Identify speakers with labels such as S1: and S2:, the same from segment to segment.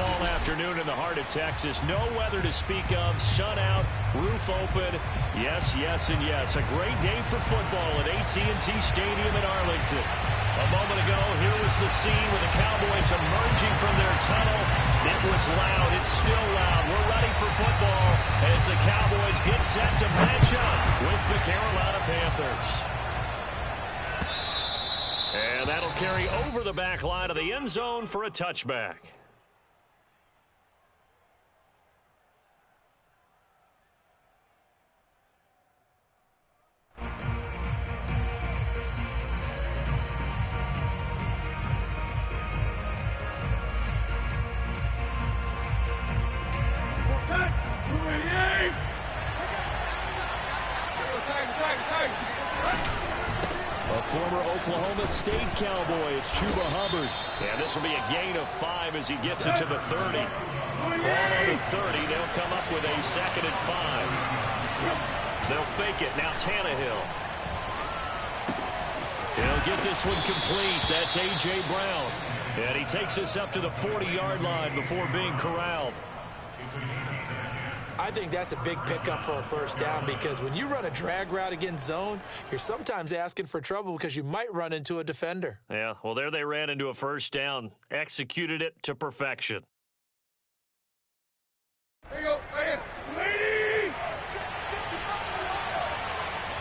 S1: fall afternoon in the heart of Texas. No weather to speak of. Sun out, roof open. Yes, yes, and yes. A great day for football at AT&T Stadium in Arlington. A moment ago, here was the scene with the Cowboys emerging from their tunnel. It was loud. It's still loud. We're ready for football as the Cowboys get set to match up with the Carolina Panthers. And that'll carry over the back line of the end zone for a touchback. Former Oklahoma State Cowboy, it's Chuba Hubbard. And this will be a gain of 5 as he gets it to the 30. Ball on the 30. They'll come up with a 2nd and 5. They'll fake it. Now Tannehill. He'll get this one complete. That's A.J. Brown. And he takes us up to the 40-yard line before being corralled.
S2: I think that's a big pickup for a first down because when you run a drag route against zone, you're sometimes asking for trouble because you might run into a defender.
S1: Yeah, well, there they ran into a first down, executed it to perfection.
S3: There you go, right here. Lady!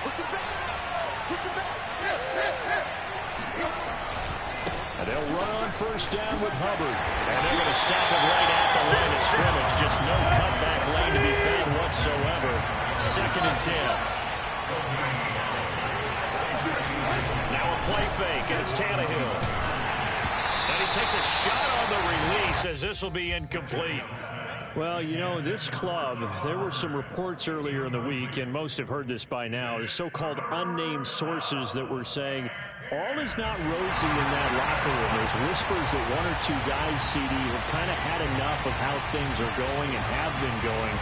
S3: Push it back. Push it back. Here.
S1: And they'll run on first down with Hubbard. And they're going to stop it right at the line of scrimmage. Just no cutback lane to be found whatsoever. 2nd and 10. Now a play fake, and it's Tannehill. And he takes a shot on the release as this will be incomplete. Well, you know, this club, there were some reports earlier in the week, and most have heard this by now, the so-called unnamed sources that were saying all is not rosy in that locker room. There's whispers that 1 or 2 guys, CD, have kind of had enough of how things are going and have been going.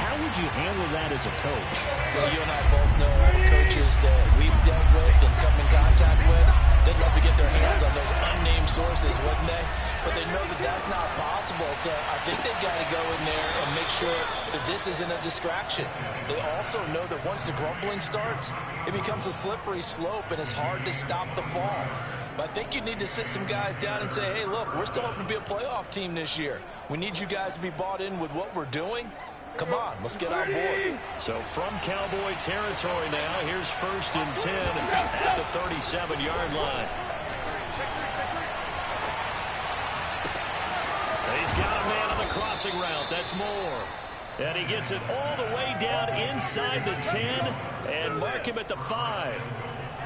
S1: How would you handle that as a coach?
S2: Well, you and I both know all the coaches that we've dealt with and come in contact with. They'd love to get their hands on those unnamed sources, wouldn't they? But they know that that's not possible, so I think they've got to go in there and make sure that this isn't a distraction. They also know that once the grumbling starts, it becomes a slippery slope, and it's hard to stop the fall. But I think you need to sit some guys down and say, hey, look, we're still hoping to be a playoff team this year. We need you guys to be bought in with what we're doing. Come on, let's get on board.
S1: So from Cowboy territory now, here's 1st and 10 at the 37-yard line. He's got a man on the crossing route. That's Moore. And he gets it all the way down inside the 10 and mark him at the 5.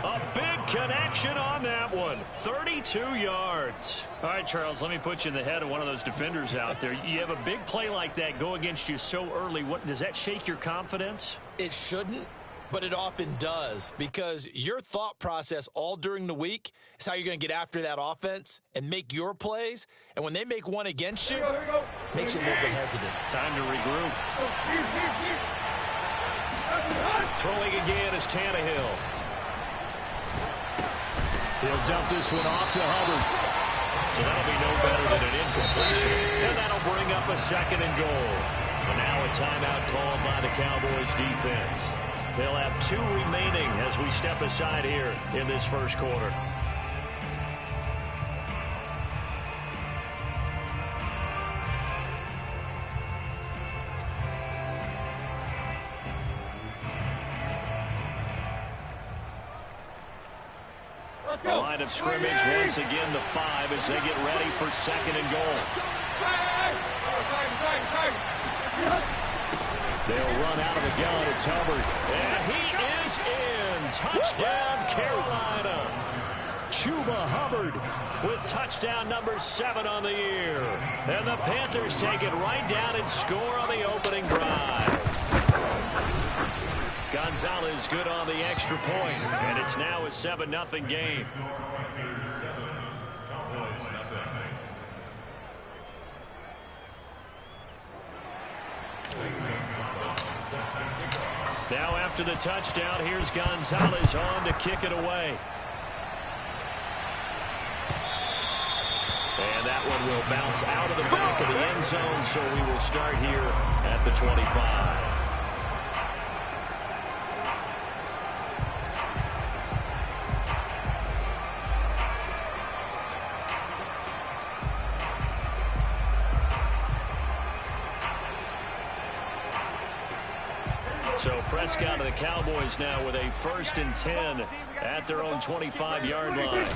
S1: A big connection on that one. 32 yards. All right, Charles, let me put you in the head of one of those defenders out there. You have a big play like that go against you so early. What does that shake your confidence?
S2: It shouldn't, but it often does because your thought process all during the week is how you're going to get after that offense and make your plays. And when they make one against you, makes you a little bit hesitant.
S1: Time to regroup. Throwing again is Tannehill. He'll dump this one off to Hubbard. So that'll be no better than an incompletion. And that'll bring up a 2nd and goal. And now a timeout called by the Cowboys defense. They'll have 2 remaining as we step aside here in this first quarter. The line of scrimmage once again the 5 as they get ready for 2nd and goal. They'll run out of the gun. It's Hubbard. And he is in. Touchdown, Carolina. Chuba Hubbard with touchdown number 7 on the year. And the Panthers take it right down and score on the opening drive. Gonzalez good on the extra point, and it's now a 7-0 game. Now after the touchdown, here's Gonzalez on to kick it away. And that one will bounce out of the back of the end zone, so we will start here at the 25. So Prescott of the Cowboys now with a 1st and 10 at their own 25-yard line.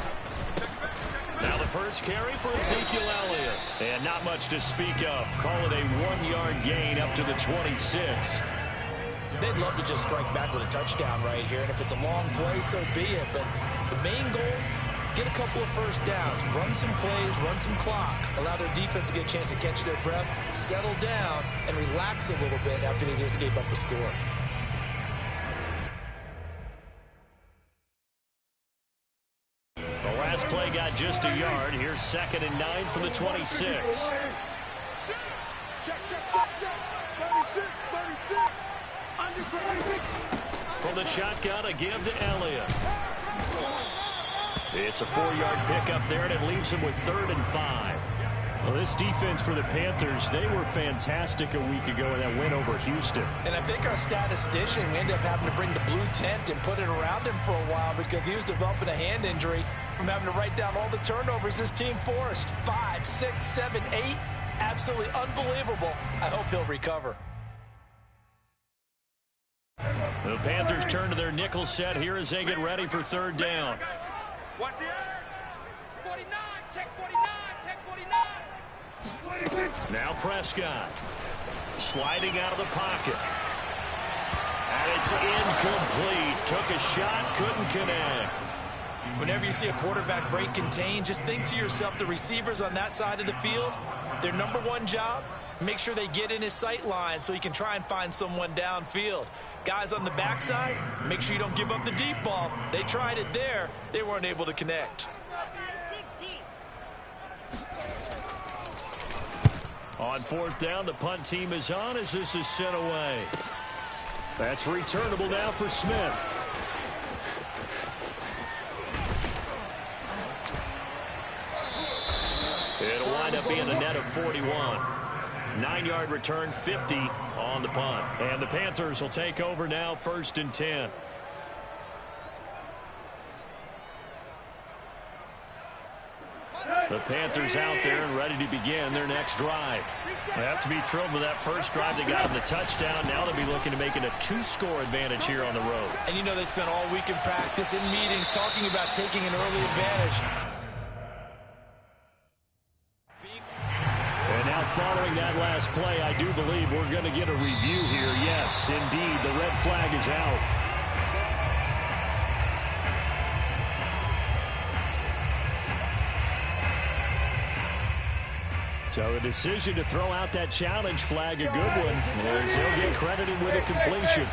S1: Now the first carry for Ezekiel Elliott. And not much to speak of. Call it a 1-yard gain up to the 26.
S2: They'd love to just strike back with a touchdown right here. And if it's a long play, so be it. But the main goal, get a couple of first downs. Run some plays, run some clock. Allow their defense to get a chance to catch their breath, settle down, and relax a little bit after they just gave up a score.
S1: Play got just a yard. Here's 2nd and 9 from the 26.
S3: Check. 36.
S1: From the shotgun, a give to Elliott. It's a 4-yard pickup there, and it leaves him with 3rd and 5. Well, this defense for the Panthers, they were fantastic a week ago in that win over Houston.
S2: And I think our statistician, we ended up having to bring the blue tent and put it around him for a while because he was developing a hand injury from having to write down all the turnovers this team forced. 5, 6, 7, 8. Absolutely unbelievable. I hope he'll recover.
S1: The Panthers turn to their nickel set here as they get ready for 3rd down.
S3: Watch the air.
S4: 49, check 49, check 49.
S1: Now Prescott sliding out of the pocket. And it's incomplete. Took a shot, couldn't connect.
S2: Whenever you see a quarterback break contain, just think to yourself, the receivers on that side of the field, their number one job, make sure they get in his sight line so he can try and find someone downfield. Guys on the backside, make sure you don't give up the deep ball. They tried it there. They weren't able to connect.
S1: On 4th down, the punt team is on as this is sent away. That's returnable now for Smith. It'll wind up being a net of 41. 9-yard return, 50 on the punt. And the Panthers will take over now, 1st and 10. The Panthers out there and ready to begin their next drive. They have to be thrilled with that first drive. They got them the touchdown. Now they'll be looking to make it a 2-score advantage here on the road.
S2: And you know they spent all week in practice, in meetings, talking about taking an early advantage.
S1: And now following that last play, I do believe we're going to get a review here. Yes, indeed, the red flag is out. So the decision to throw out that challenge flag, a good one, as he'll get credited with a completion.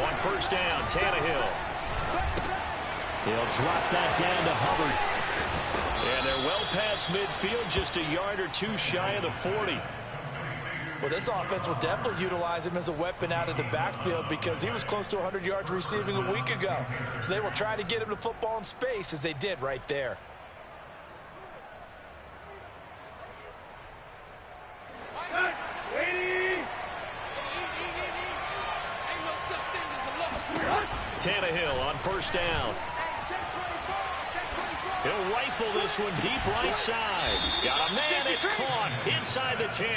S1: On 1st down, Tannehill. He'll drop that down to Hubbard. And they're well past midfield, just a yard or two shy of the 40.
S2: Well, this offense will definitely utilize him as a weapon out of the backfield because he was close to 100 yards receiving a week ago. So they will try to get him the football in space as they did right there.
S1: Tannehill on 1st down. He'll rifle this one deep right side. Got a man, it's caught inside the 10.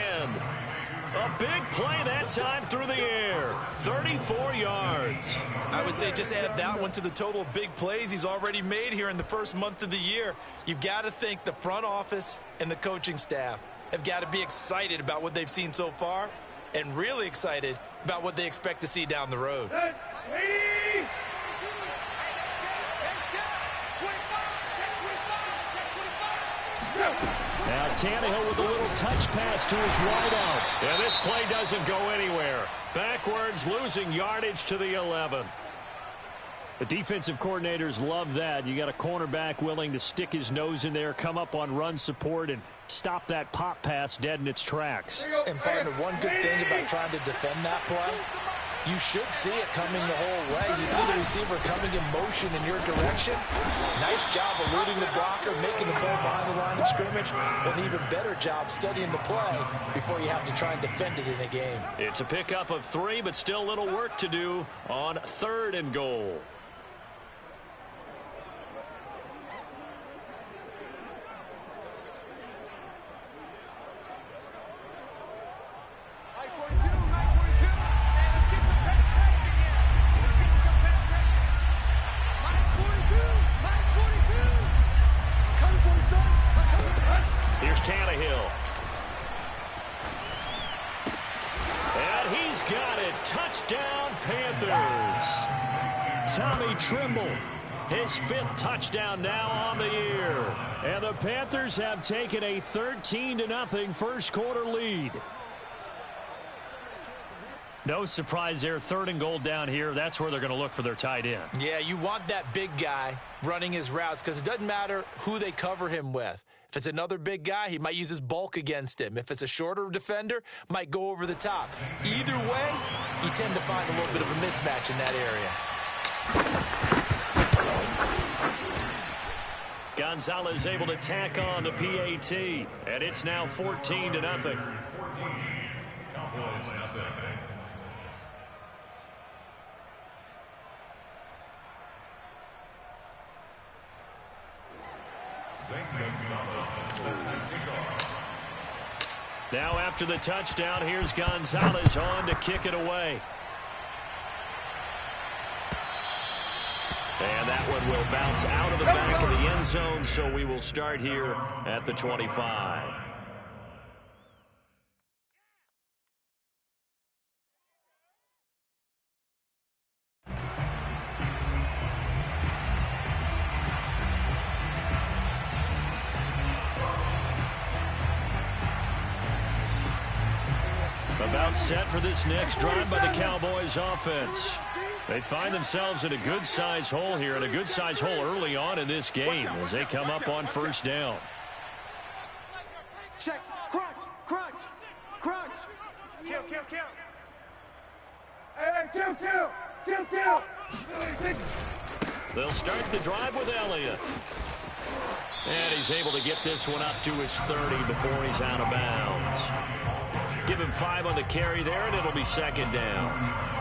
S1: A big play that time through the air. 34 yards.
S2: I would say just add that one to the total of big plays he's already made here in the first month of the year. You've got to think the front office and the coaching staff have got to be excited about what they've seen so far and really excited about what they expect to see down the road.
S1: Now Tannehill with a little touch pass to his wideout. And this play doesn't go anywhere. Backwards, losing yardage to the 11. The defensive coordinators love that. You got a cornerback willing to stick his nose in there, come up on run support, and stop that pop pass dead in its tracks.
S2: And partner, one good thing about trying to defend that play, You should see it coming the whole way. You see the receiver coming in motion in your direction. Nice job eluding the blocker, making the play behind the line of scrimmage. But an even better job studying the play before you have to try and defend it in a game.
S1: It's a pickup of 3, but still a little work to do on 3rd and goal.
S3: Here's
S1: Tannehill. And he's got it. Touchdown, Panthers. Tommy Tremble, his 5th touchdown now on the year. And the Panthers have taken a 13-0 first quarter lead. No surprise there, 3rd and goal down here. That's where they're going to look for their tight end.
S2: Yeah, you want that big guy running his routes because it doesn't matter who they cover him with. If it's another big guy, he might use his bulk against him. If it's a shorter defender, might go over the top. Either way, you tend to find a little bit of a mismatch in that area.
S1: Gonzalez able to tack on the PAT, and it's now 14-0. Now after the touchdown, here's Gonzalez on to kick it away. And that one will bounce out of the back of the end zone, so we will start here at the 25. About set for this next drive by the Cowboys offense. They find themselves in a good-sized hole here, and a good-sized hole early on in this game as they come up on 1st down.
S3: Check. Crunch. Crunch. Crunch. Kill. Kill. Kill. Hey, kill. Kill. Kill. Kill.
S1: They'll start the drive with Elliott. And he's able to get this one up to his 30 before he's out of bounds. Give him 5 on the carry there, and it'll be 2nd down.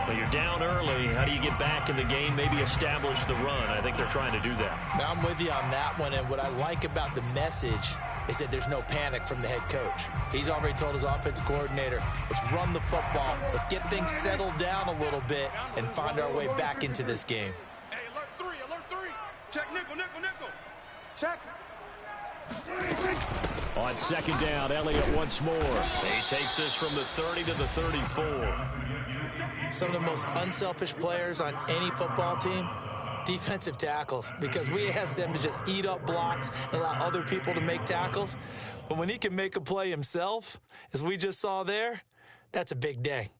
S1: But you're down early. How do you get back in the game, maybe establish the run? I think they're trying to do that.
S2: Now, I'm with you on that one, and what I like about the message is that there's no panic from the head coach. He's already told his offensive coordinator, let's run the football, let's get things settled down a little bit and find our way back into this game.
S3: Hey, alert 3. Check nickel. Check.
S1: On 2nd down, Elliott once more. He takes this from the 30 to the 34.
S2: Some of the most unselfish players on any football team, defensive tackles, because we ask them to just eat up blocks and allow other people to make tackles. But when he can make a play himself, as we just saw there, that's a big day.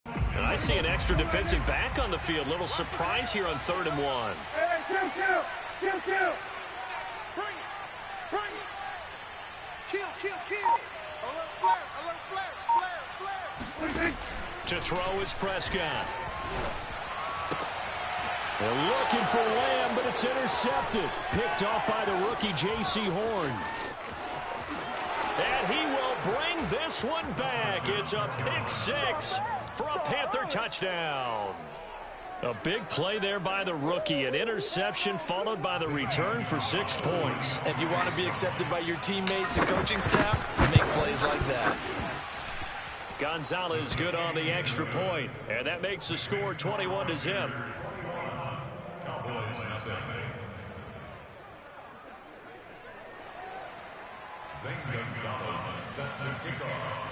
S1: And I see an extra defensive back on the field. Little surprise here on 3rd and 1.
S3: Hey, kill. Bring it. Kill. Alert flare.
S1: To throw is Prescott. They're looking for Lamb, but it's intercepted. Picked off by the rookie J.C. Horn. And he will bring this one back. It's a pick 6 for a Panther touchdown. A big play there by the rookie. An interception followed by the return for 6 points.
S2: If you want to be accepted by your teammates and coaching staff, make plays like that.
S1: Gonzalez good on the extra point, and that makes the score 21-0.
S5: Gonzalez set to kick off.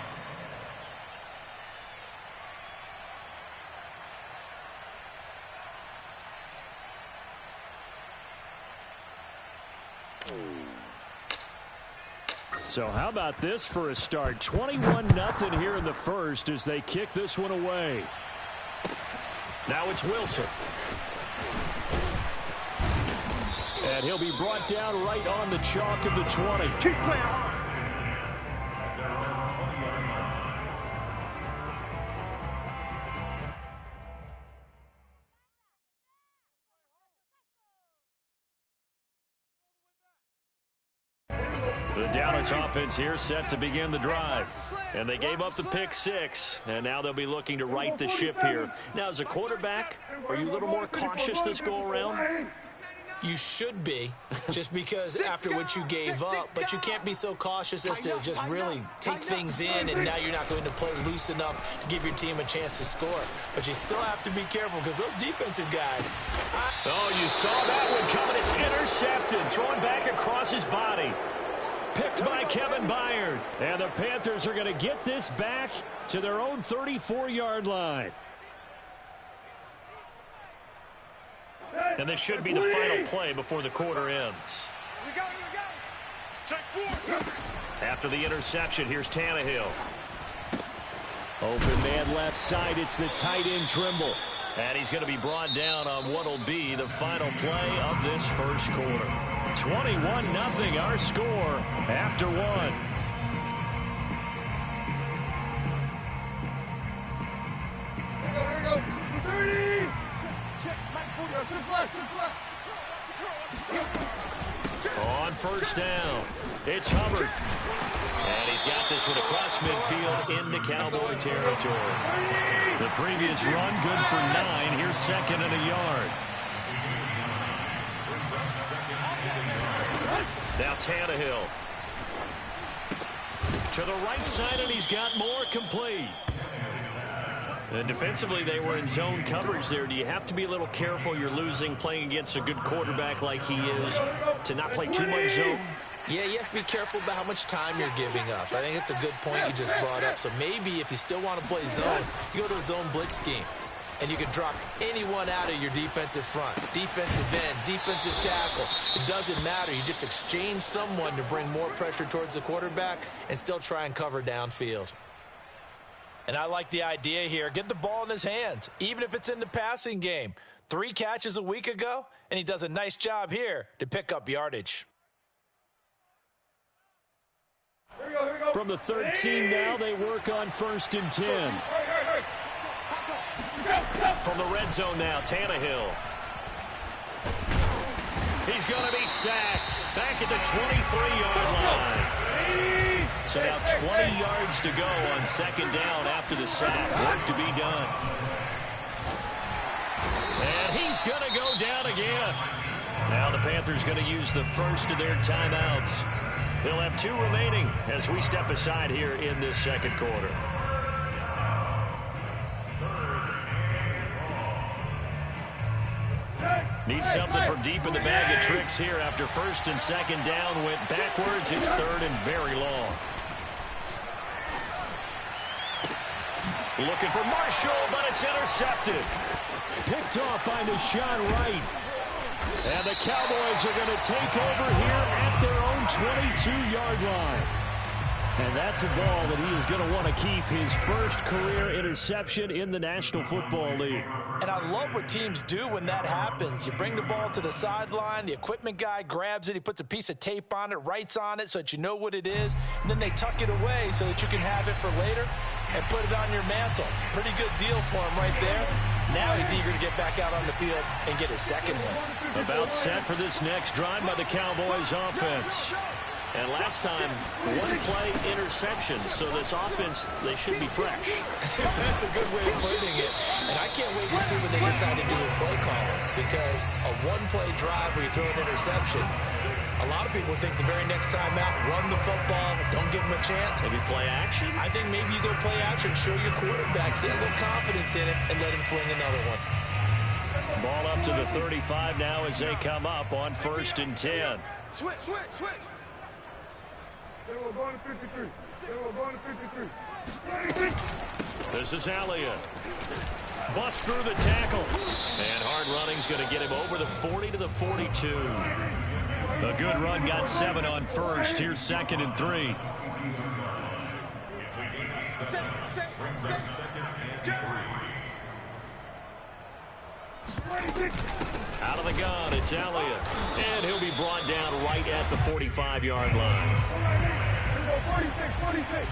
S1: So how about this for a start? 21-0 here in the first as they kick this one away. Now it's Wilson. And he'll be brought down right on the chalk of the 20.
S3: Keep playing.
S1: Dallas offense here set to begin the drive. And they gave up the pick 6, and now they'll be looking to right the ship here. Now, as a quarterback, are you a little more cautious this go-around?
S2: You should be, just because after what you gave up, but you can't be so cautious as to just really take things in, and now you're not going to play loose enough to give your team a chance to score. But you still have to be careful because those defensive guys.
S1: Oh, you saw that one coming. It's intercepted, thrown back across his body. Picked by Kevin Byard. And the Panthers are going to get this back to their own 34-yard line. And this should be the final play before the quarter ends. After the interception, here's Tannehill. Open man left side. It's the tight end Trimble. And he's going to be brought down on what will be the final play of this first quarter. 21-0 our score after one.
S3: Here we go. 30.
S1: On first down, it's Hubbard. And he's got this one across midfield into Cowboy territory. The previous run good for 9. Here's 2nd and a yard. Now Tannehill. To the right side, and he's got more complete. And defensively, they were in zone coverage there. Do you have to be a little careful? You're losing playing against a good quarterback like he is to not play too much zone?
S2: Yeah, you have to be careful about how much time you're giving up. I think it's a good point you just brought up. So maybe if you still want to play zone, you go to a zone blitz scheme. And you can drop anyone out of your defensive front. Defensive end, defensive tackle. It doesn't matter. You just exchange someone to bring more pressure towards the quarterback and still try and cover downfield. And I like the idea here. Get the ball in his hands, even if it's in the passing game. 3 catches a week ago, and he does a nice job here to pick up yardage.
S3: Here we go.
S1: From the 13 now, they work on 1st and 10. From the red zone now, Tannehill. He's going to be sacked back at the 23-yard line. So now 20 yards to go on 2nd down after the sack. Work to be done. And he's going to go down again. Now the Panthers going to use the first of their timeouts. They'll have 2 remaining as we step aside here in this 2nd quarter. Need something from deep in the bag of tricks here after 1st and 2nd down went backwards. It's 3rd and very long. Looking for Marshall, but it's intercepted. Picked off by Deshaun Wright. And the Cowboys are going to take over here at their own 22-yard line. And that's a ball that he is going to want to keep, his first career interception in the National Football League.
S2: And I love what teams do when that happens. You bring the ball to the sideline, the equipment guy grabs it, he puts a piece of tape on it, writes on it so that you know what it is, and then they tuck it away so that you can have it for later and put it on your mantle. Pretty good deal for him right there. Now he's eager to get back out on the field and get his 2nd one.
S1: About set for this next drive by the Cowboys offense. And last time, 1-play interception, so this offense, they should be fresh.
S2: That's a good way of putting it. And I can't wait to see what they decide to do with play calling, because a 1-play drive where you throw an interception, a lot of people think the very next time out, run the football, don't give them a chance.
S1: Maybe play action?
S2: I think maybe you go play action, show your quarterback, get a little confidence in it, and let him fling another one.
S1: Ball up to the 35 now as they come up on 1st and 10.
S3: Switch. They were going to 53.
S1: This is Elliott. Bust through the tackle. And hard running's going to get him over the 40 to the 42. A good run, got 7 on 1st. Here's 2nd and 3. Out of the gun, it's Elliott. And he'll be brought down right at the 45-yard line.
S3: 46.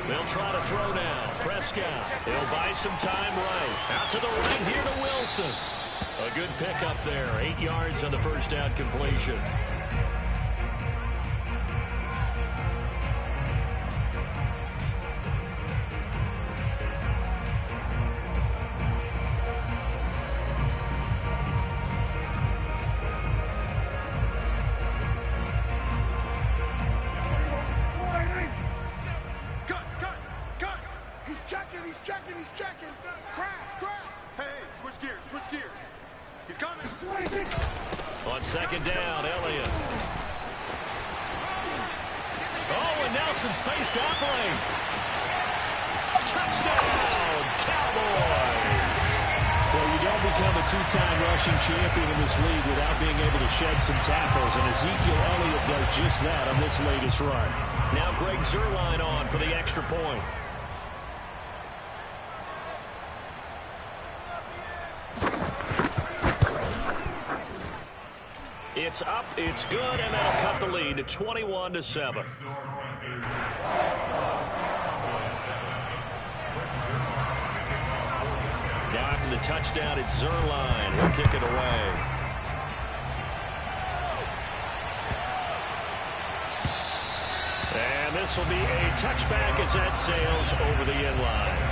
S1: They'll try to throw now. Prescott. He'll buy some time right. Out to the right here to Wilson. A good pickup there. 8 yards on the first down completion.
S3: He's checking. Crash. Hey, switch gears. He's coming.
S1: On second down, Elliott. Oh, and Nelson space to operate. Touchdown, Cowboys.
S6: Well, you don't become a two-time rushing champion in this league without being able to shed some tackles, and Ezekiel Elliott does just that on this latest run.
S1: Now Greg Zuerlein on for the extra point. It's up, it's good, and that'll cut the lead to 21-7. Now after the touchdown, it's Zuerlein. He'll kick it away. And this will be a touchback as that sails over the end line.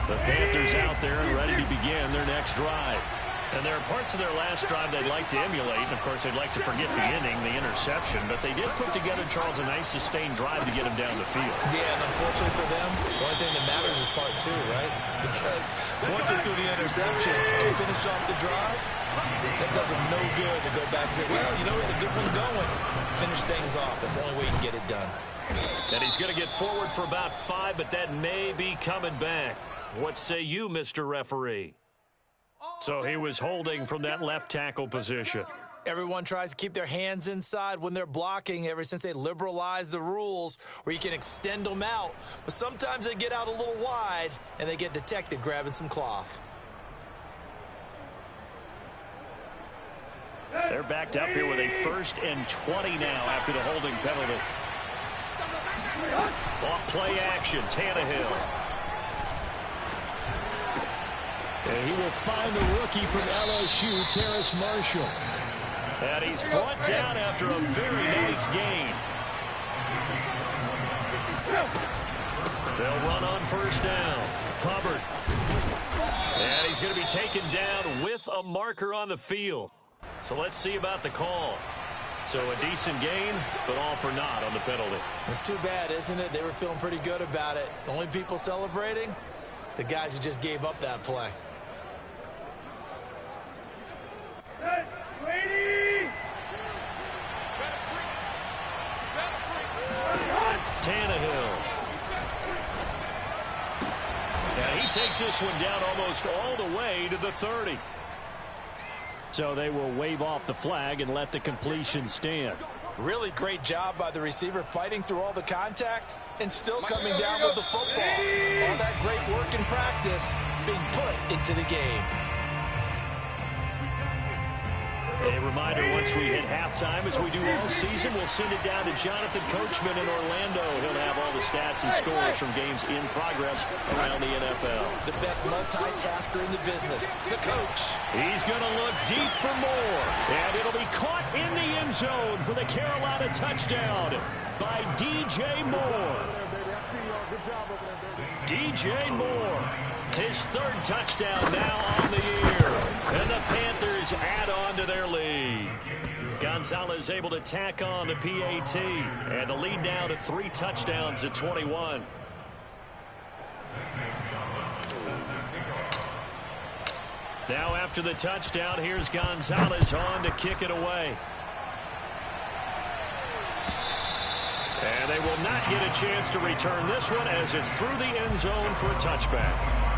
S1: The Panthers out there and ready to begin their next drive. And there are parts of their last drive they'd like to emulate. And, of course, they'd like to forget the inning, the interception. But they did put together, Charles, a nice sustained drive to get him down the field.
S2: Yeah, and unfortunately for them, the only thing that matters is part two, right? Because once they threw the interception and finished off the drive, that does them no good to go back and say, well, you know, it's a good one going. Finish things off. That's the only way you can get it done.
S1: And he's going to get forward for about 5, but that may be coming back. What say you, Mr. Referee? So he was holding from that left tackle position.
S2: Everyone tries to keep their hands inside when they're blocking ever since they liberalized the rules where you can extend them out. But sometimes they get out a little wide and they get detected grabbing some cloth.
S1: They're backed up here with a 1st and 20 now after the holding penalty. Off play action, Tannehill.
S6: And he will find the rookie from LSU, Terrace Marshall.
S1: And he's brought down after a very nice gain. They'll run on 1st down. Hubbard. And he's going to be taken down with a marker on the field. So let's see about the call. So a decent gain, but all for naught on the penalty.
S2: It's too bad, isn't it? They were feeling pretty good about it. The only people celebrating, the guys who just gave up that play.
S1: Tannehill. And he takes this one down almost all the way to the 30.
S6: So they will wave off the flag and let the completion stand.
S2: Really great job by the receiver fighting through all the contact and still coming down with the football. All that great work in practice being put into the game.
S1: A reminder, once we hit halftime, as we do all season, we'll send it down to Jonathan Coachman in Orlando. He'll have all the stats and scores from games in progress around the NFL.
S2: The best multitasker in the business, the coach.
S1: He's going to look deep for more. And it'll be caught in the end zone for the Carolina touchdown by DJ Moore. DJ Moore, his 3rd touchdown now on the year. And the Panthers add on to their lead. Gonzalez able to tack on the PAT. And the lead now to 3 touchdowns at 21. Now after the touchdown, here's Gonzalez on to kick it away. And they will not get a chance to return this one as it's through the end zone for a touchback.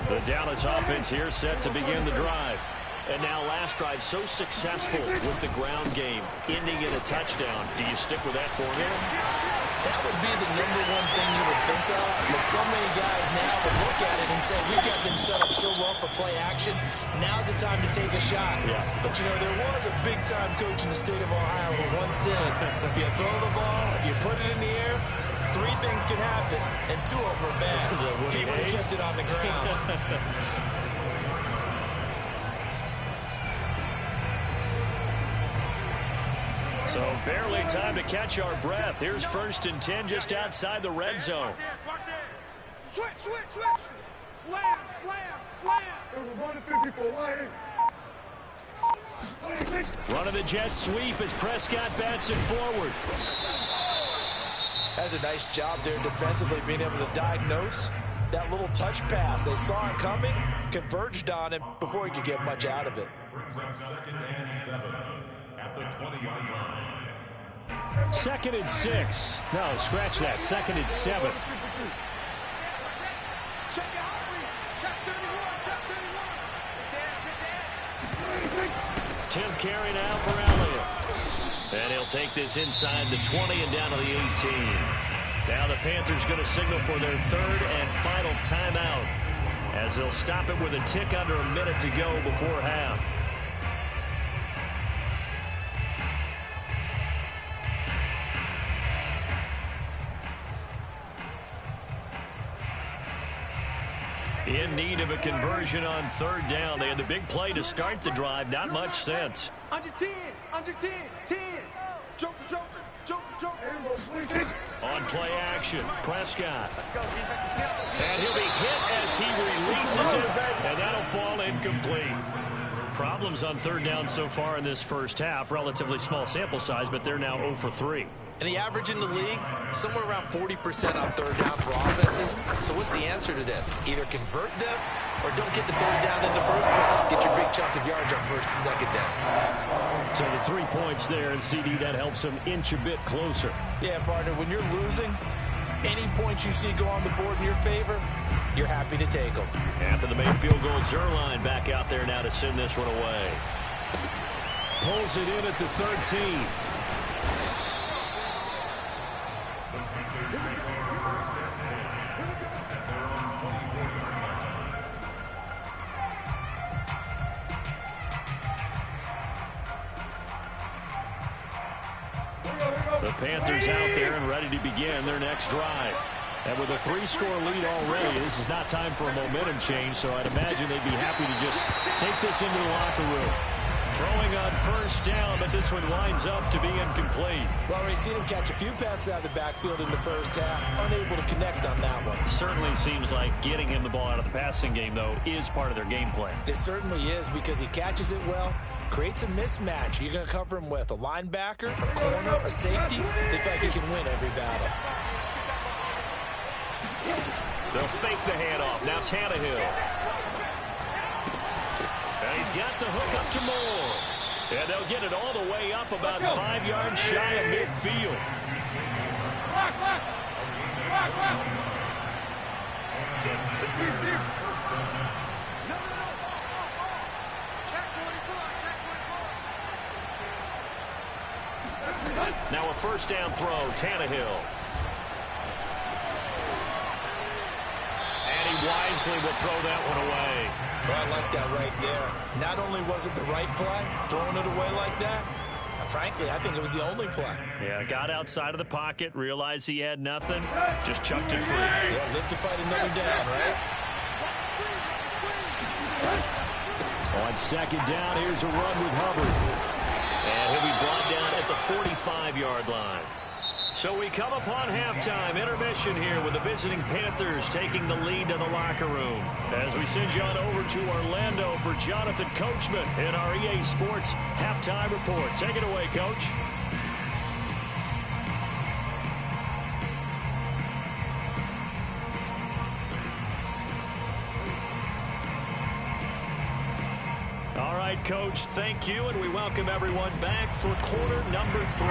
S1: The Dallas offense here set to begin the drive. And now last drive so successful with the ground game, ending in a touchdown. Do you stick with that formula?
S2: That would be the number one thing you would think of. But so many guys now would look at it and say, we've got them set up so well for play action. Now's the time to take a shot.
S1: Yeah.
S2: But, you know, there was a big-time coach in the state of Ohio who once said, if you throw the ball, if you put it in the air, 3 things can happen, and 2 of them are bad. He would have kept it on the ground.
S1: So barely time to catch our breath. Here's 1st and 10 just outside the red zone.
S3: Switch, switch, switch. Slam, slam, slam.
S1: Run of the jet sweep as Prescott bats it forward.
S2: That's a nice job there defensively, being able to diagnose that little touch pass. They saw it coming, converged on him before he could get much out of it.
S5: Brings up 2nd and 7 at the 20-yard line.
S6: 2nd and 6. No, scratch that. 2nd and 7.
S3: Check out. Check 31. Check 31.
S1: 10th carry now for Elliott. And he'll take this inside the 20 and down to the 18. Now the Panthers going to signal for their 3rd and final timeout, as they'll stop it with a tick under a minute to go before half. In need of a conversion on 3rd down. They had the big play to start the drive. Not much sense.
S3: Under 10. 10. Joker, joker, joker, joker.
S1: On play action, Prescott. And he'll be hit as he releases it, and that'll fall incomplete. Problems on 3rd down so far in this first half. Relatively small sample size, but they're now 0 for 3.
S2: And the average in the league, somewhere around 40% on 3rd down for offenses. So what's the answer to this? Either convert them or don't get the 3rd down in the first place. Get your big chunks of yards on 1st and 2nd down.
S6: So the 3 points there, and CD, that helps him inch a bit closer.
S2: Yeah, partner, when you're losing, any points you see go on the board in your favor, you're happy to take them.
S1: After the main field goal, Zuerlein back out there now to send this one away.
S6: Pulls it in at the 13.
S1: The Panthers out there and ready to begin their next drive. And with a 3-score lead already, this is not time for a momentum change, so I'd imagine they'd be happy to just take this into the locker room. Throwing on 1st down, but this one winds up to be incomplete.
S2: Well, we've seen him catch a few passes out of the backfield in the first half, unable to connect on that one.
S1: Certainly seems like getting him the ball out of the passing game, though, is part of their game plan.
S2: It certainly is, because he catches it well, creates a mismatch. You're going to cover him with a linebacker, a corner, a safety. They feel like he can win every battle.
S1: They'll fake the handoff. Now Tannehill. And he's got the hook up to Moore. And they'll get it all the way up about 5 yards shy of midfield. Now a 1st down throw, Tannehill. And he wisely will throw that one away.
S2: Well, I like that right there. Not only was it the right play, throwing it away like that, frankly, I think it was the only play.
S1: Yeah, got outside of the pocket, realized he had nothing, just chucked it free.
S2: Yeah, live to fight another down, right?
S6: On 2nd down, here's a run with Hubbard.
S1: And he'll be brought down at the 45-yard line. So we come upon halftime, intermission here with the visiting Panthers taking the lead to the locker room. As we send you on over to Orlando for Jonathan Coachman in our EA Sports Halftime Report. Take it away, Coach. All right, Coach, thank you, and we welcome everyone back for quarter number 3.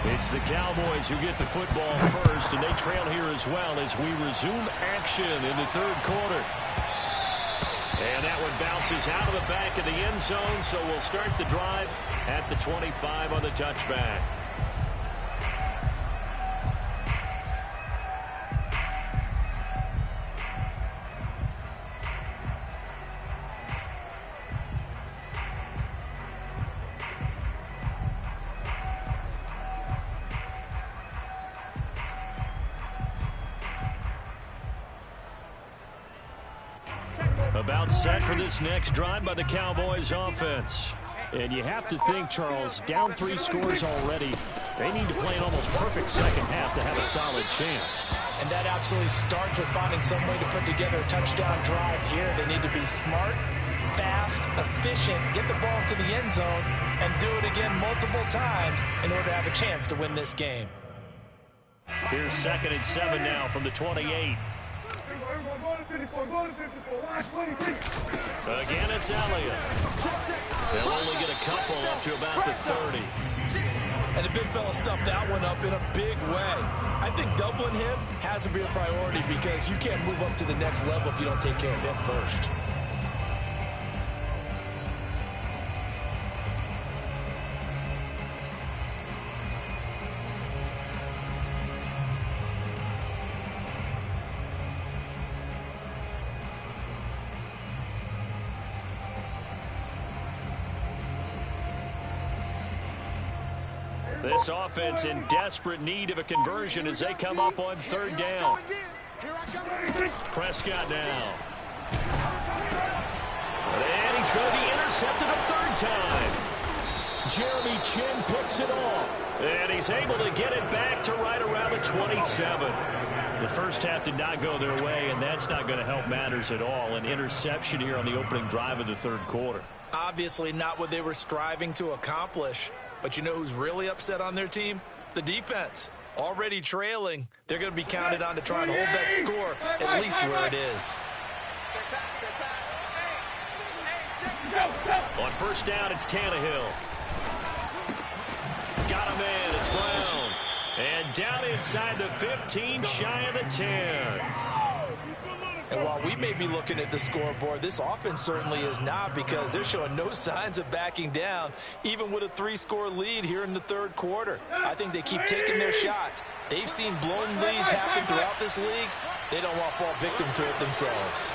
S1: It's the Cowboys who get the football first, and they trail here as well as we resume action in the third quarter. And that one bounces out of the back of the end zone, so we'll start the drive at the 25 on the touchback. About set for this next drive by the Cowboys offense.
S6: And you have to think, Charles, down 3 scores already. They need to play an almost perfect second half to have a solid chance.
S2: And that absolutely starts with finding some way to put together a touchdown drive here. They need to be smart, fast, efficient, get the ball to the end zone, and do it again multiple times in order to have a chance to win this game.
S1: Here's 2nd and 7 now from the 28. Again, it's Elliott. They'll only get a couple up to about the 30.
S2: And the big fella stuffed that one up in a big way. I think doubling him has to be a priority because you can't move up to the next level if you don't take care of him first.
S1: This offense in desperate need of a conversion as they come up on 3rd down. Prescott now. And he's going to be intercepted a 3rd time. Jeremy Chinn picks it off. And he's able to get it back to right around the 27. The first half did not go their way, and that's not going to help matters at all. An interception here on the opening drive of the 3rd quarter.
S2: Obviously not what they were striving to accomplish. But you know who's really upset on their team? The defense. Already trailing. They're going to be counted on to try and hold that score at least where it is.
S1: On 1st down, it's Tannehill. Got him in. It's Brown. And down inside the 15, shy of the 10.
S2: And while we may be looking at the scoreboard, this offense certainly is not because they're showing no signs of backing down, even with a 3-score lead here in the 3rd quarter. I think they keep taking their shots. They've seen blown leads happen throughout this league. They don't want to fall victim to it themselves.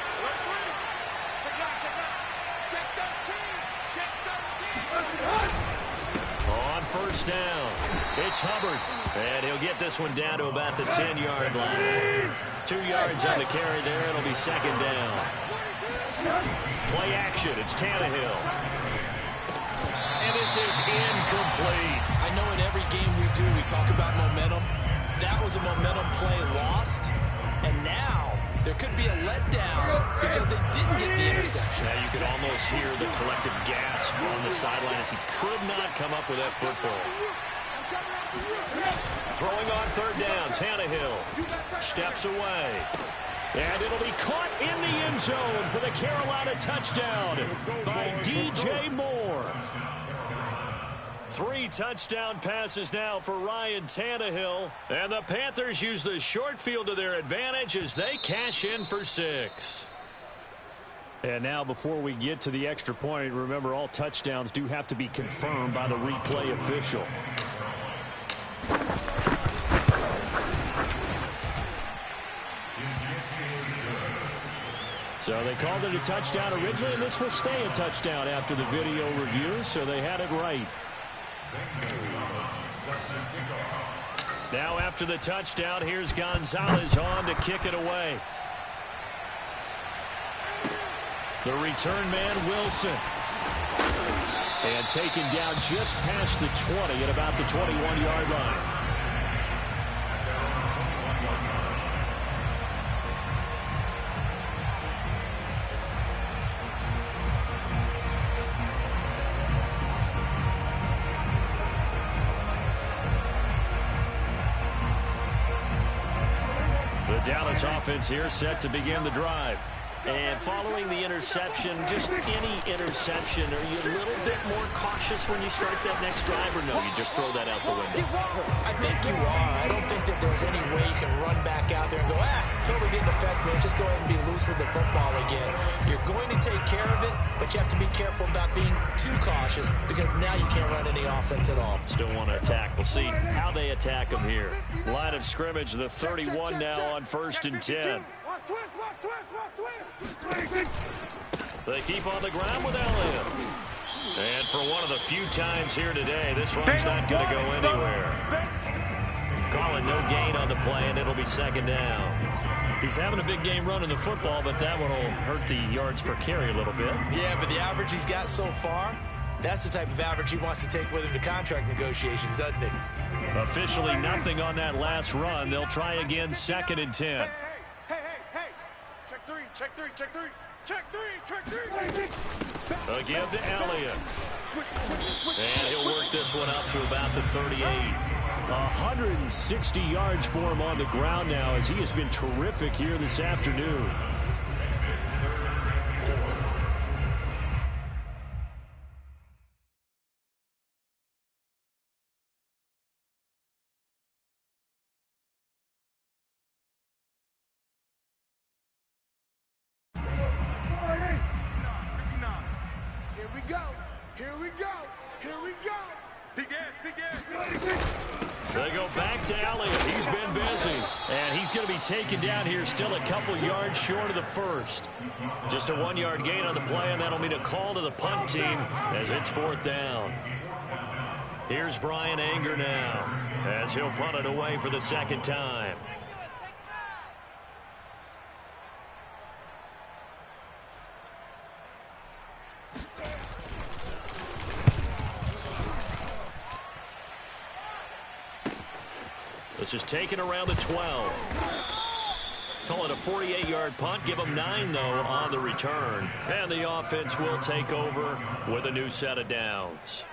S1: On 1st down, it's Hubbard. And he'll get this one down to about the 10-yard line. 2 yards on the carry there. It'll be 2nd down. Play action. It's Tannehill. And this is incomplete.
S2: I know in every game we do, we talk about momentum. That was a momentum play lost. And now there could be a letdown because they didn't get the interception.
S1: Now you can almost hear the collective gasp on the sideline as he could not come up with that football. Throwing on 3rd down, Tannehill steps away. And it'll be caught in the end zone for the Carolina touchdown by DJ Moore. 3 touchdown passes now for Ryan Tannehill. And the Panthers use the short field to their advantage as they cash in for 6.
S6: And now before we get to the extra point, remember all touchdowns do have to be confirmed by the replay official. So they called it a touchdown originally, and this will stay a touchdown after the video review, so they had it right.
S1: Now after the touchdown, here's Gonzalez on to kick it away. The return man, Wilson. And taken down just past the 20 at about the 21-yard line. The Dallas offense here set to begin the drive. And following the interception, just any interception, are you a little bit more cautious when you start that next drive, or no, you just throw that out the window?
S2: I think you are. I don't think that there's any way you can run back out there and go, totally didn't affect me. Let's just go ahead and be loose with the football again. You're going to take care of it, but you have to be careful about being too cautious because now you can't run any offense at all.
S1: Still want to attack. We'll see how they attack them here. Line of scrimmage, the 31 now on 1st and 10.
S3: Watch twist, watch twist, watch twist.
S1: They keep on the ground with Elliott. And for one of the few times here today, this run's not going to go anywhere. Calling no gain on the play, and it'll be 2nd down. He's having a big game running the football, but that one will hurt the yards per carry a little bit.
S2: Yeah, but the average he's got so far, that's the type of average he wants to take with him to contract negotiations, doesn't he?
S1: Officially nothing on that last run. They'll try again, 2nd and 10.
S3: Hey. Check three, check three, check three. Check three.
S1: Again to Elliott. And he'll work this one up to about the 38.
S6: 160 yards for him on the ground now as he has been terrific here this afternoon.
S1: They go back to Elliott. He's been busy. And he's going to be taken down here still a couple yards short of the first. Just a 1-yard gain on the play, and that'll mean a call to the punt team as it's 4th down. Here's Brian Anger now as he'll punt it away for the 2nd time. This is taken around the 12. Call it a 48-yard punt. Give them 9, though, on the return. And the offense will take over with a new set of downs.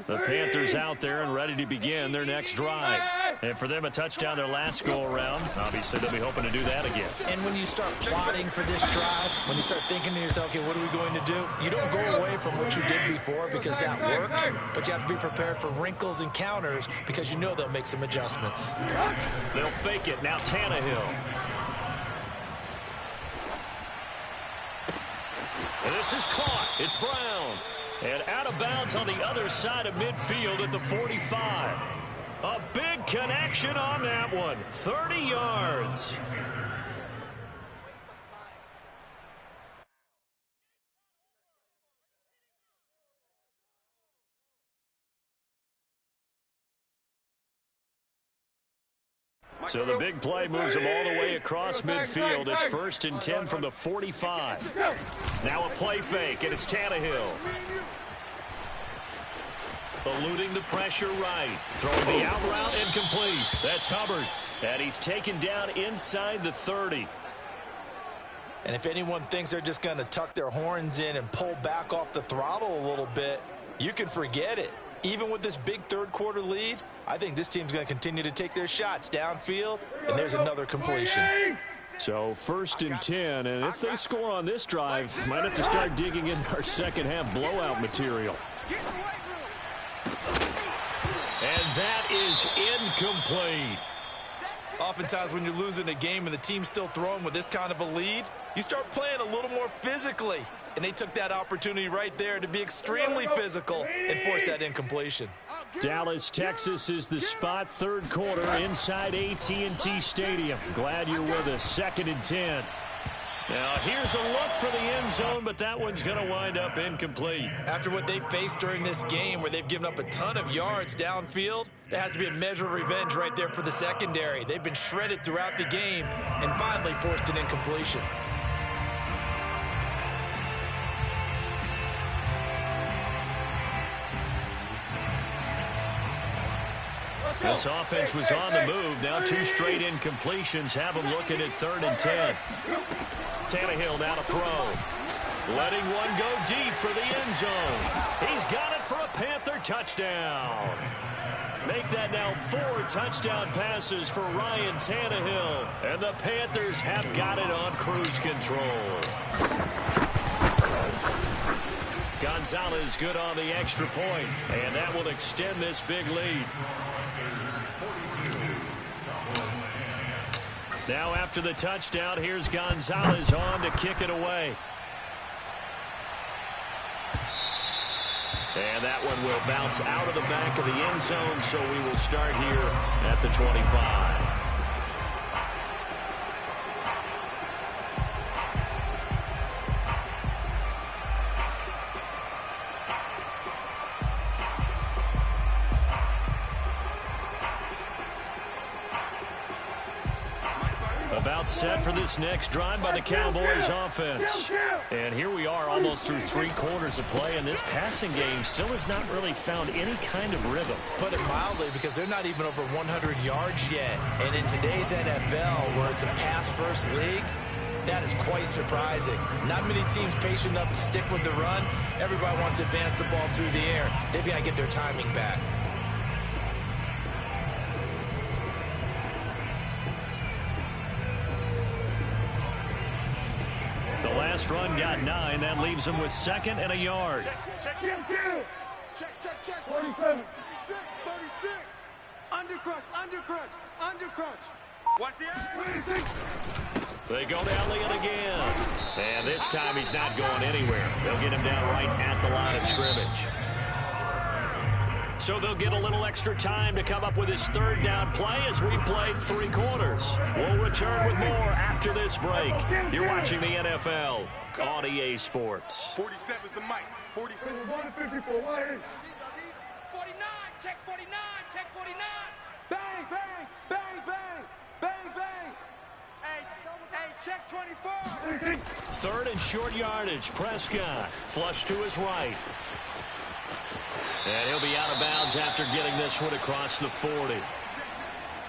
S1: The Panthers out there and ready to begin their next drive. And for them, a touchdown their last go-around. Obviously, they'll be hoping to do that again.
S2: And when you start plotting for this drive, when you start thinking to yourself, okay, what are we going to do? You don't go away from what you did before because that worked, but you have to be prepared for wrinkles and counters because you know they'll make some adjustments.
S1: They'll fake it. Now Tannehill. And this is caught. It's Brown. And out of bounds on the other side of midfield at the 45. A big connection on that one. 30 yards. So the big play moves him all the way across midfield. It's 1st and 10 from the 45. Now a play fake, and it's Tannehill. Eluding the pressure right. Throwing the out route incomplete. That's Hubbard. And he's taken down inside the 30.
S2: And if anyone thinks they're just going to tuck their horns in and pull back off the throttle a little bit, you can forget it. Even with this big third-quarter lead, I think this team's going to continue to take their shots downfield, and there's another completion.
S6: So 1st and 10, and if they score on this drive, might have to start digging in our second-half blowout material.
S1: And that is incomplete.
S2: Oftentimes when you're losing a game and the team's still throwing with this kind of a lead, you start playing a little more physically. And they took that opportunity right there to be extremely physical and force that incompletion.
S6: Dallas, Texas is the spot, 3rd quarter inside AT&T Stadium. Glad you're with us. 2nd and 10.
S1: Now here's a look for the end zone, but that one's going to wind up incomplete.
S2: After what they faced during this game where they've given up a ton of yards downfield, there has to be a measure of revenge right there for the secondary. They've been shredded throughout the game and finally forced an incompletion.
S1: This offense was on the move. Now 2 straight incompletions have them looking at 3rd and 10. Tannehill now to throw. letting one go deep for the end zone. He's got it for a Panther touchdown. Make that now 4 touchdown passes for Ryan Tannehill. And the Panthers have got it on cruise control. Gonzalez good on the extra point, and that will extend this big lead. Now after the touchdown, here's Gonzalez on to kick it away. And that one will bounce out of the back of the end zone, so we will start here at the 25. About set for this next drive by the Cowboys offense. And here we are almost through 3 quarters of play, and this passing game still has not really found any kind of rhythm.
S2: Put it mildly, because they're not even over 100 yards yet. And in today's NFL, where it's a pass-first league, that is quite surprising. Not many teams patient enough to stick with the run. Everybody wants to advance the ball through the air. They've got to get their timing back.
S1: The last run got 9. That leaves him with 2nd and a yard.
S3: Check. 47. 36. Undercrunch. Watch the air.
S1: They go to Elliott again. And this time he's not going anywhere. They'll get him down right at the line of scrimmage. So they'll get a little extra time to come up with his 3rd down play as we played 3 quarters. We'll return with more after this break. You're watching the NFL on EA Sports.
S3: 47 is the mic. 47. 154. 49, check 49. Bang. Hey, check 24.
S1: 3rd and short yardage. Prescott flush to his right. And he'll be out of bounds after getting this one across the 40.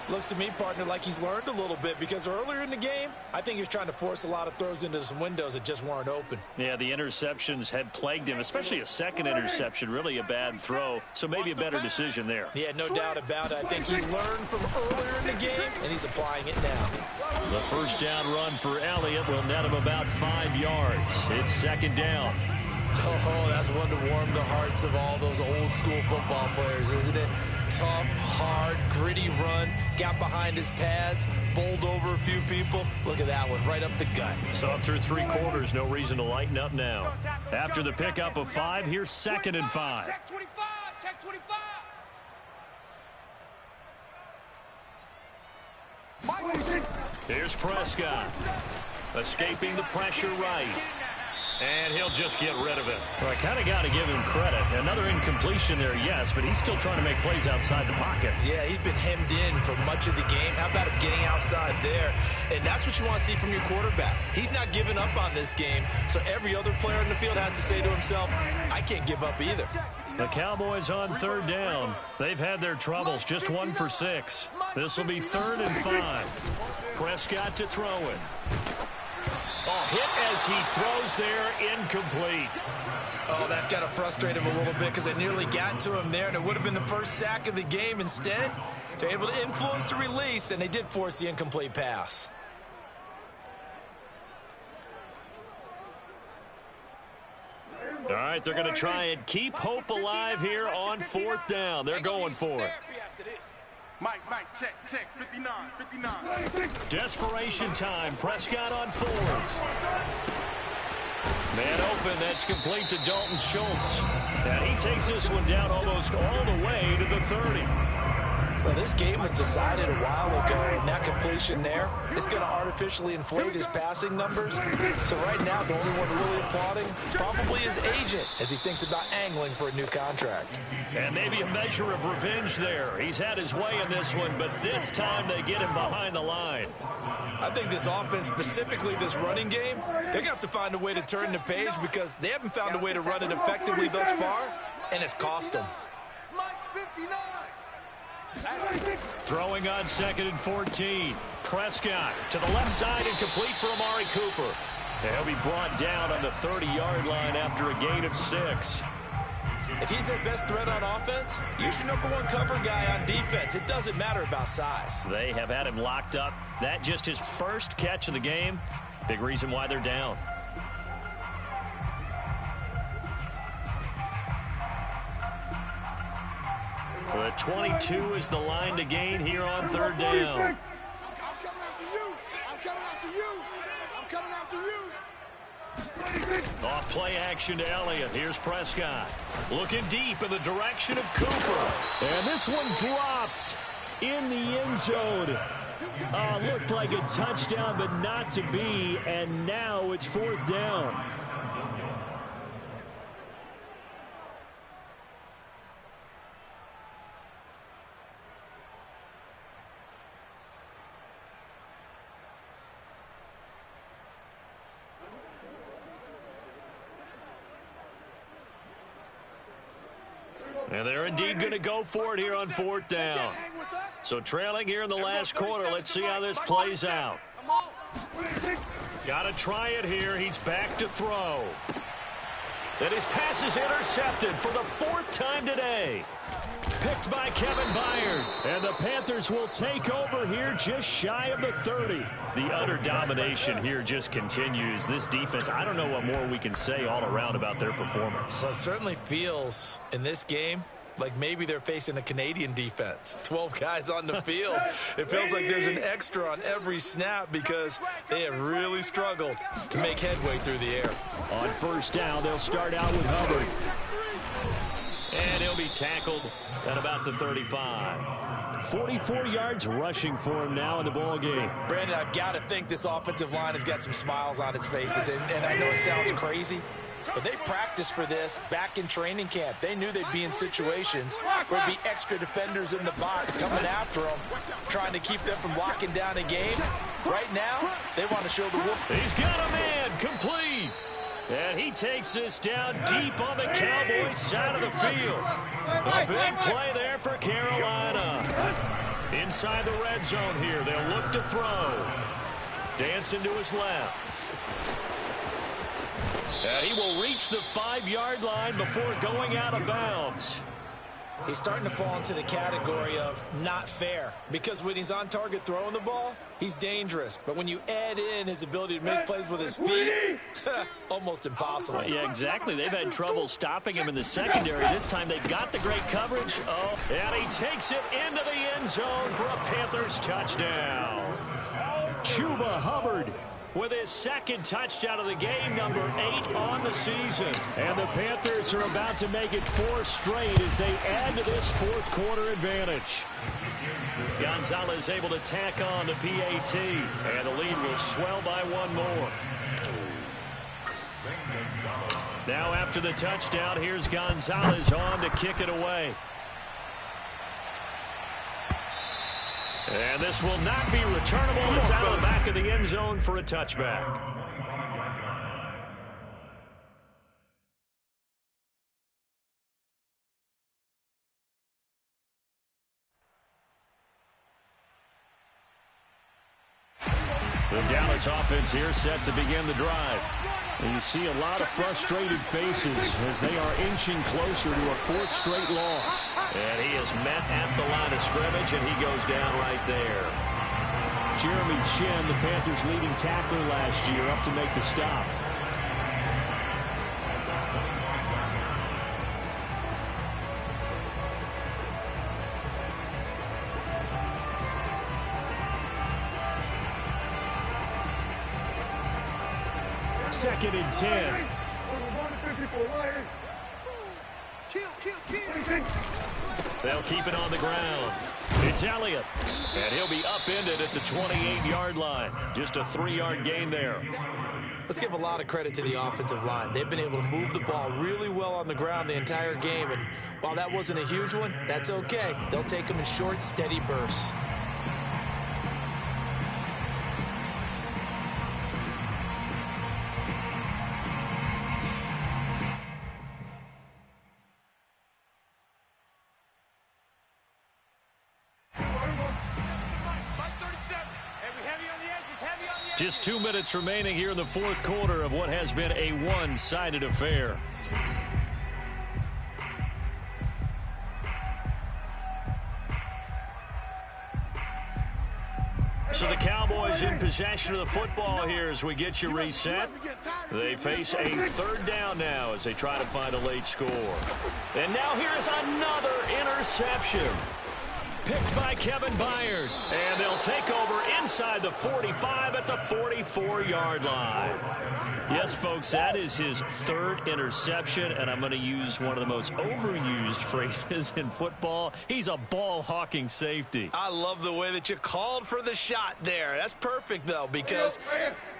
S2: Looks to me, partner, like he's learned a little bit, because earlier in the game, I think he was trying to force a lot of throws into some windows that just weren't open.
S1: Yeah, the interceptions had plagued him, especially a 2nd interception, really a bad throw. So maybe a better decision there.
S2: Yeah, no doubt about it. I think he learned from earlier in the game, and he's applying it now.
S1: The 1st down run for Elliott will net him about 5 yards. It's 2nd down.
S2: Oh, that's one to warm the hearts of all those old school football players, isn't it? Tough, hard, gritty run, got behind his pads, bowled over a few people. Look at that one, right up the gut.
S1: So up through 3 quarters, no reason to lighten up now. After the pickup of 5, here's 2nd and 5.
S4: Check 25.
S1: Here's Prescott, escaping the pressure right. And he'll just get rid of it. Well, I kind of got to give him credit. Another incompletion there, yes, but he's still trying to make plays outside the pocket.
S2: Yeah, he's been hemmed in for much of the game. How about him getting outside there? And that's what you want to see from your quarterback. He's not giving up on this game, so every other player in the field has to say to himself, I can't give up either.
S1: The Cowboys on 3rd down. They've had their troubles, just 1 for 6. This will be 3rd and 5. Prescott to throw it. Oh, hit as he throws there, incomplete.
S2: Oh, that's got to frustrate him a little bit, because they nearly got to him there, and it would have been the first sack of the game. Instead, they're able to influence the release, and they did force the incomplete pass.
S1: All right, they're going to try and keep hope alive here on 4th down. They're going for it.
S3: Mike, check, 59.
S1: Desperation time. Prescott on 4th. Man open, that's complete to Dalton Schultz. And he takes this one down almost all the way to the 30.
S2: Well, this game was decided a while ago, and that completion there is going to artificially inflate his passing numbers. So right now, the only one really applauding probably his agent as he thinks about angling for a new contract.
S1: And maybe a measure of revenge there. He's had his way in this one, but this time they get him behind the line.
S2: I think this offense, specifically this running game, they're going to have to find a way to turn the page, because they haven't found a way to run it effectively thus far, and it's cost them.
S3: Mike's 59.
S1: Throwing on 2nd and 14. Prescott to the left side and complete for Amari Cooper. And he'll be brought down on the 30-yard line after a gain of 6.
S2: If he's their best threat on offense, use your number one cover guy on defense. It doesn't matter about size.
S1: They have had him locked up. That just his first catch of the game. Big reason why they're down. The 22 is the line to gain here on 3rd down.
S4: I'm coming after you. I'm coming after you. I'm coming after you.
S1: Off play action to Elliott. Here's Prescott. Looking deep in the direction of Cooper.
S6: And this one dropped in the end zone. Looked like a touchdown, but not to be. And now it's 4th down.
S1: And they're indeed going to go for it here on 4th down. So trailing here in the last quarter. Let's see how this plays out. Got to try it here. He's back to throw. And his pass is intercepted for the 4th time today. Picked by Kevin Byard.
S6: And the Panthers will take over here just shy of the 30.
S1: The utter domination here just continues. This defense, I don't know what more we can say all around about their performance.
S2: Well, it certainly feels in this game like maybe they're facing a Canadian defense. 12 guys on the field. It feels like there's an extra on every snap because they have really struggled to make headway through the air.
S6: On 1st down, they'll start out with Hubbard.
S1: And he'll be tackled at about the 35.
S6: 44 yards rushing for him now in the ball game.
S2: Brandon, I've got to think this offensive line has got some smiles on its faces. And I know it sounds crazy, but they practiced for this back in training camp. They knew they'd be in situations where there'd be extra defenders in the box coming after them, trying to keep them from locking down a game. Right now, they want to show the world.
S1: He's got a man complete. And he takes this down deep on the Cowboys side of the field. A big play there for Carolina. Inside the red zone here. They'll look to throw. Dancing to his left. And he will reach the 5-yard line before going out of bounds.
S2: He's starting to fall into the category of not fair, because when he's on target throwing the ball, he's dangerous. But when you add in his ability to make plays with his feet, almost impossible.
S1: Yeah, exactly. They've had trouble stopping him in the secondary. This time they've got the great coverage. Oh, and he takes it into the end zone for a Panthers touchdown.
S6: Chuba Hubbard
S1: with his 2nd touchdown of the game, number 8 on the season.
S6: And the Panthers are about to make it 4 straight as they add to this 4th quarter advantage.
S1: Gonzalez able to tack on the PAT, and the lead will swell by 1 more. Now after the touchdown, here's Gonzalez on to kick it away. And this will not be returnable. It's out of the back of the end zone for a touchback. The Dallas offense here set to begin the drive.
S6: And you see a lot of frustrated faces as they are inching closer to a 4th straight loss.
S1: And he is met at the line of scrimmage, and he goes down right there.
S6: Jeremy Chinn, the Panthers' leading tackler last year, up to make the stop. Second and 10.
S1: They'll keep it on the ground. It's Elliott. And he'll be upended at the 28-yard line. Just a 3-yard gain there.
S2: Let's give a lot of credit to the offensive line. They've been able to move the ball really well on the ground the entire game. And while that wasn't a huge one, that's okay. They'll take them in short, steady bursts.
S1: Just 2 minutes remaining here in the fourth quarter of what has been a one-sided affair. So the Cowboys in possession of the football here as we get you reset. They face a third down now as they try to find a late score. And now here is another interception. Picked by Kevin Byard. And they'll take over inside the 45 at the 44-yard line. Yes, folks, that is his third interception, and I'm going to use one of the most overused phrases in football. He's a ball-hawking safety.
S2: I love the way that you called for the shot there. That's perfect, though, because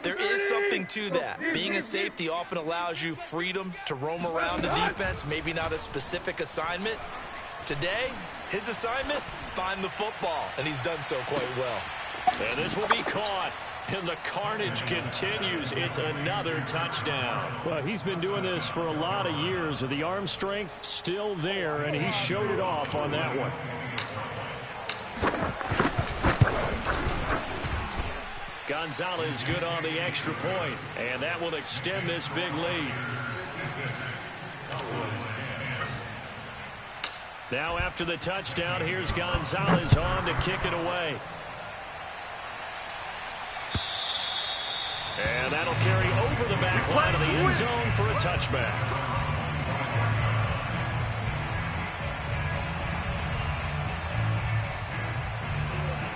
S2: there is something to that. Being a safety often allows you freedom to roam around the defense, maybe not a specific assignment. Today, his assignment, find the football, and he's done so quite well.
S1: And this will be caught. And the carnage continues. It's another touchdown.
S6: Well, he's been doing this for a lot of years. The arm strength still there, and he showed it off on that one.
S1: Gonzalez good on the extra point, and that will extend this big lead. Now after the touchdown, here's Gonzalez on to kick it away. And that'll carry over the back line of the end zone for a touchback.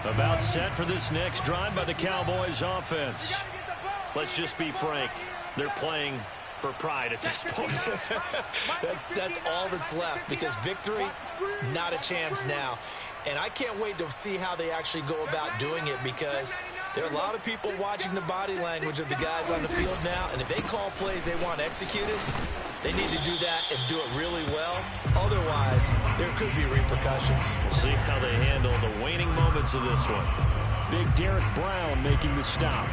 S1: About set for this next drive by the Cowboys offense. Let's just be frank. They're playing for pride at this point.
S2: That's all that's left, because victory, not a chance now. And I can't wait to see how they actually go about doing it, because there are a lot of people watching the body language of the guys on the field now, and if they call plays they want executed, they need to do that and do it really well. Otherwise, there could be repercussions.
S1: We'll see how they handle the waning moments of this one.
S6: Big Derek Brown making the stop.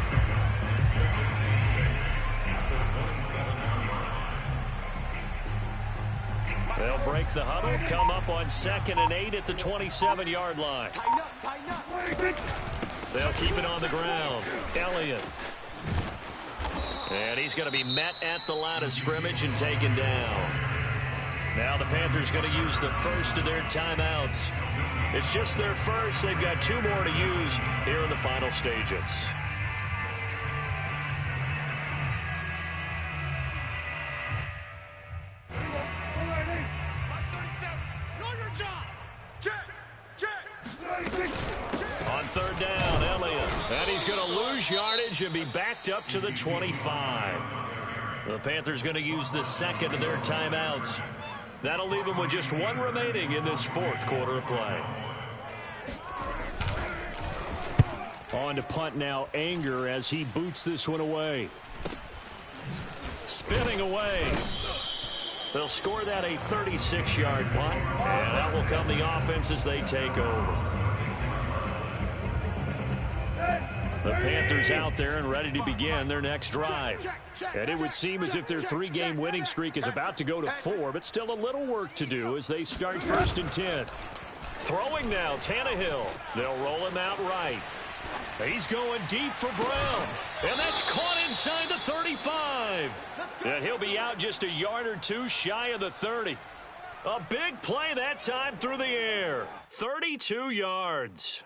S1: They'll break the huddle, come up on 2nd and 8 at the 27-yard line. They'll keep it on the ground. Elliott. And he's going to be met at the line of scrimmage and taken down. Now the Panthers going to use the first of their timeouts. It's just their first. They've got 2 more to use here in the final stages. On third down, Elliott. And he's going to lose yardage and be backed up to the 25. The Panthers going to use the second of their timeouts. That'll leave them with just 1 remaining in this fourth quarter of play.
S6: On to punt now, Anger, as he boots this one away.
S1: Spinning away. They'll score that a 36-yard punt, and that will come the offense as they take over. The Panthers out there and ready to begin their next drive.
S6: And it would seem as if their 3-game winning streak is about to go to 4, but still a little work to do as they start 1st and 10.
S1: Throwing now, Tannehill. They'll roll him out right. He's going deep for Brown. And that's caught inside the 35. And he'll be out just a yard or 2 shy of the 30. A big play that time through the air. 32 yards.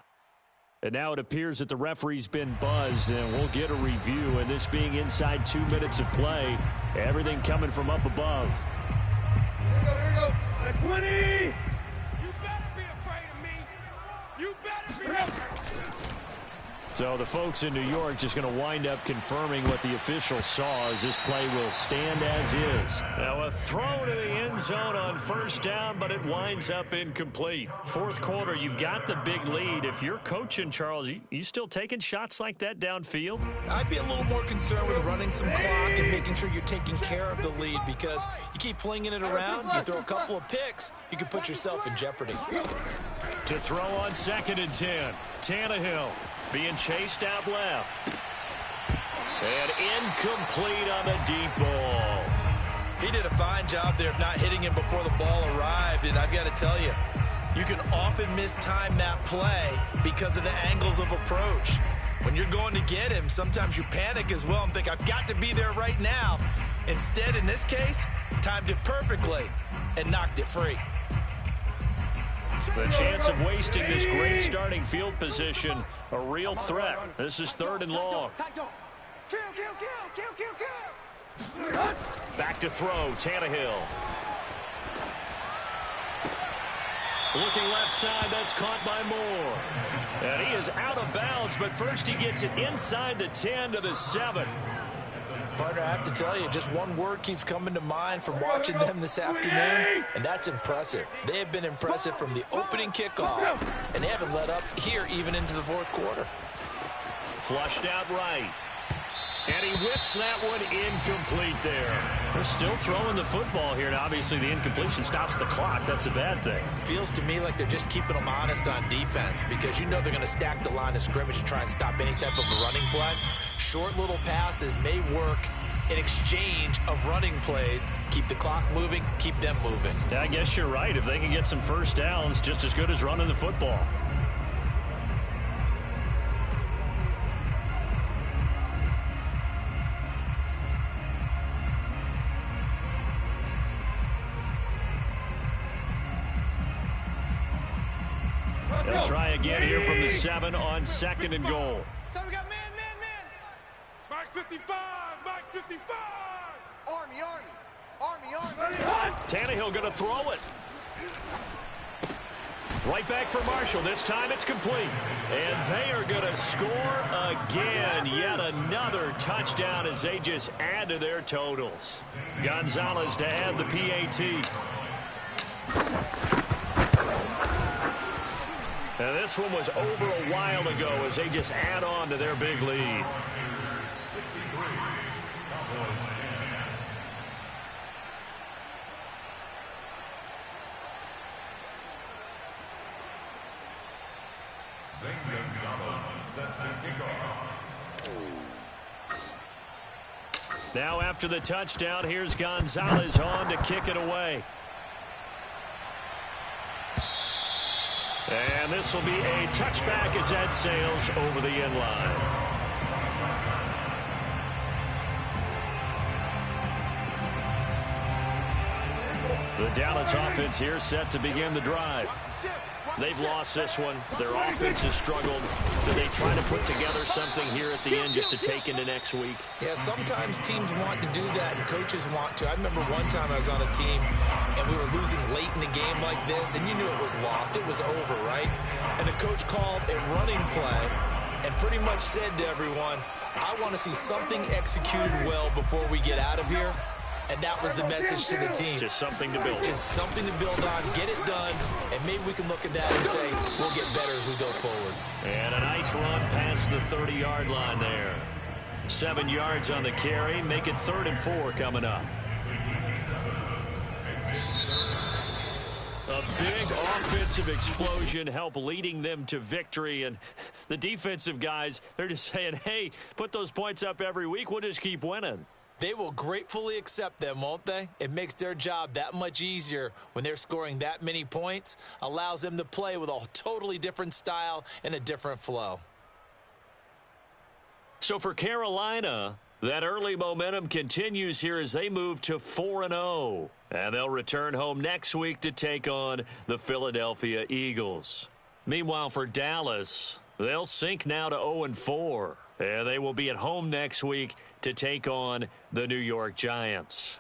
S6: And now it appears that the referee's been buzzed, and we'll get a review. And this being inside 2 minutes of play, everything coming from up above.
S3: Here we go. At 20. You better be afraid of me. You better be afraid.
S6: So the folks in New York just going to wind up confirming what the official saw, as this play will stand as is.
S1: Now a throw to the end zone on 1st down, but it winds up incomplete. Fourth quarter, you've got the big lead. If you're coaching, Charles, you still taking shots like that downfield?
S2: I'd be a little more concerned with running some clock and making sure you're taking care of the lead, because you keep flinging it around, you throw a couple of picks, you can put yourself in jeopardy.
S1: To throw on 2nd and 10, Tannehill being chased out left. And incomplete on the deep ball.
S2: He did a fine job there of not hitting him before the ball arrived, and I've got to tell you, you can often mistime that play because of the angles of approach. When you're going to get him, sometimes you panic as well and think, I've got to be there right now. Instead, in this case, timed it perfectly and knocked it free.
S1: The chance of wasting this great starting field position, a real threat. This is 3rd and long. Back to throw, Tannehill. Looking left side, that's caught by Moore. And he is out of bounds, but first he gets it inside the 10 to the 7.
S2: Partner, I have to tell you, just one word keeps coming to mind from watching them this afternoon, and that's impressive. They have been impressive from the opening kickoff, and they haven't let up here even into the 4th quarter.
S1: Flushed out right. And he whips that one incomplete there. They're still throwing the football here, and obviously the incompletion stops the clock. That's a bad thing.
S2: Feels to me like they're just keeping them honest on defense because you know they're going to stack the line of scrimmage and try and stop any type of a running play. Short little passes may work in exchange of running plays. Keep the clock moving, keep them moving.
S1: Yeah, I guess you're right. If they can get some first downs, just as good as running the football. They'll try again here from the 7 on 2nd and goal.
S3: So we got man.
S4: Mike 55, Mike 55.
S3: Army.
S1: Tannehill going to throw it. Right back for Marshall. This time it's complete. And they are going to score again. Yet another touchdown as they just add to their totals. Gonzalez to add the PAT. And this one was over a while ago as they just add on to their big lead.
S5: 63, Cowboys 10. Zane Gonzalez set to kick off.
S1: Now after the touchdown, here's Gonzalez on to kick it away. And this will be a touchback as that sails over the end line. The Dallas offense here set to begin the drive. They've lost this one. Their offense has struggled. Do they try to put together something here at the end just to take into next week?
S2: Yeah, sometimes teams want to do that and coaches want to. I remember one time I was on a team and we were losing late in a game like this and you knew it was lost. It was over, right? And the coach called a running play and pretty much said to everyone, I want to see something executed well before we get out of here. And that was the message to the team.
S1: Just something to build.
S2: Just something to build on, get it done, and maybe we can look at that and say, we'll get better as we go forward.
S1: And a nice run past the 30-yard line there. 7 yards on the carry. Make it 3rd and 4 coming up. A big offensive explosion helped leading them to victory. And the defensive guys, they're just saying, hey, put those points up every week. We'll just keep winning.
S2: They will gratefully accept them, won't they? It makes their job that much easier when they're scoring that many points. Allows them to play with a totally different style and a different flow.
S1: So for Carolina, that early momentum continues here as they move to 4-0. And they'll return home next week to take on the Philadelphia Eagles. Meanwhile, for Dallas, they'll sink now to 0-4. And they will be at home next week to take on the New York Giants.